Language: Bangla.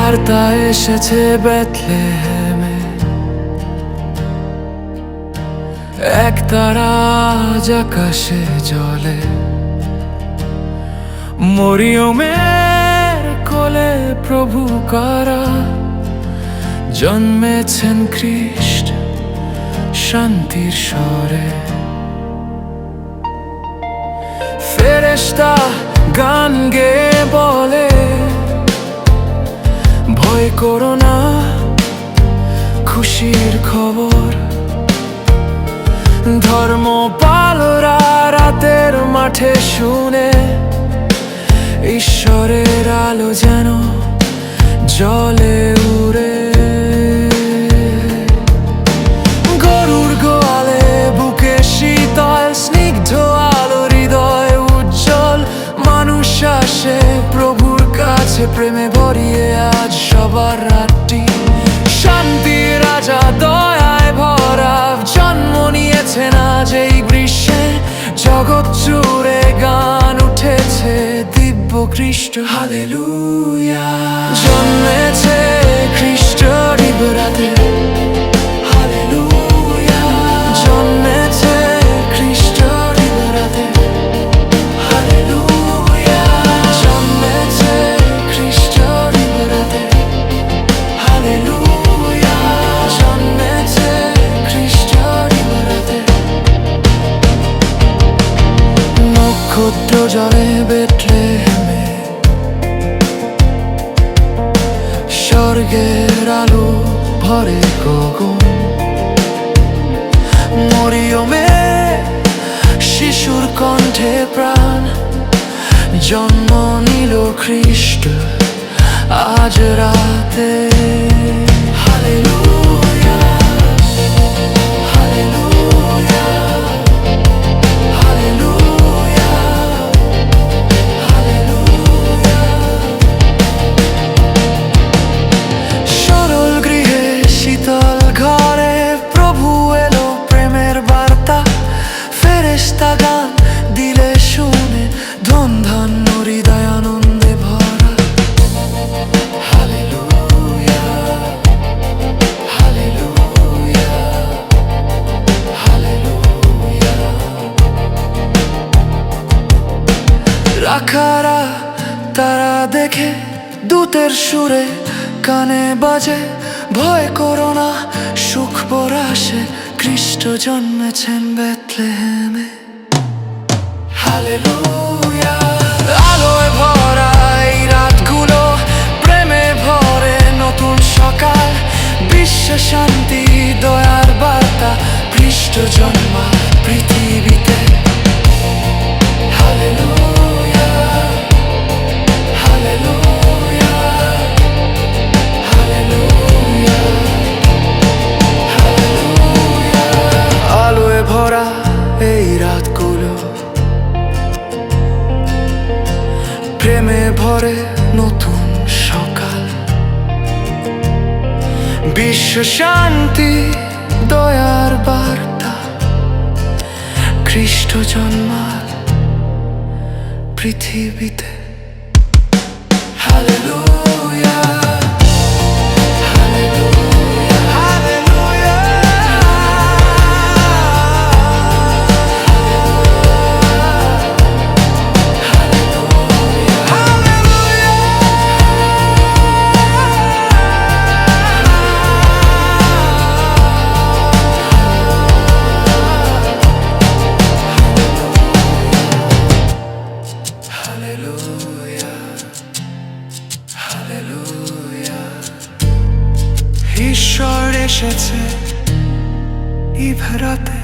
বার্তা এসেছে বেথলেহেমে, এক তারা আজ আকাশে জ্বলে। মরিয়মের কোলে প্রভু কারা জন্মেছেন খ্রিস্ট শান্তির স্বরে। ফেরেশতা গান গেয়ে বলে, ভয় করো না, খুশির খবর। ধর্মপালরা রাতের মাঠে শুনে, ঈশ্বরের আলো যেন জলে উড়ে। গরুর গোয়ালে বুকে শীতল স্নিগ্ধ আলো, হৃদয় উজ্জ্বল মানুষ আসে প্রভুর কাছে প্রেমে ভরিয়ে। আজ সবার রাতটি শান্তি রাজা দয়ায় ভরা জন্ম নিয়েছেন আজ এই গ্রীষ্মে। জগৎ জুড়ে গান উঠেছে দিব্য খ্রিস্ট হালেলুয়া। জন্মেছে খ্রিস্ট দিবরাতে হালেলুয়া। জন্মেছে খ্রিস্ট দিবরাতে হালেলুয়া। জন্মেছে খ্রিস্ট দিবরাতে হালেলুয়া। জন্মেছে খ্রিস্ট দিবরাতে। নক্ষত্র জ্বলে বেথলেহেমে, স্বর্গের আলো ভরে গগন। মরিয়মে শিশুর কণ্ঠে প্রাণ জন্ম নিল খ্রিস্ট আজ রাতে। Hallelujah hallelujah hallelujah hallelujah. সরল গৃহে শীতল ঘরে প্রভু এলো প্রেমের বার্তা। ফেরেশতা গান দিলে শুনে, ধন ধন্য হৃদয় আনন্দে ভরা। Hallelujah hallelujah hallelujah. রাখারা তারা দেখে দূতের সুরে কানে বাজে, ভয় করো না, সুখ পরাশে খ্রিস্ট জন্মেছেন বেথলেহেমে। হালেলুয়া। আলোয় ভরা এই রাতগুলো, প্রেমে ভরে নতুন সকাল। বিশ্ব শান্তি দয়ার বার্তা, খ্রিস্ট জন্মা পৃথিবীতে। Hallelujah hallelujah hallelujah hallelujah. আলোয় ভরা এই রাতগুলো, প্রেমে ভরে নতুন সকাল। বিশ্ব শান্তি দয়ার বার্তা, খ্রিস্ট জন্মাল পৃথিবীতে। Hallelujah hallelujah hallelujah hallelujah hallelujah. ঈশ্বর এসেছে এই রাতে।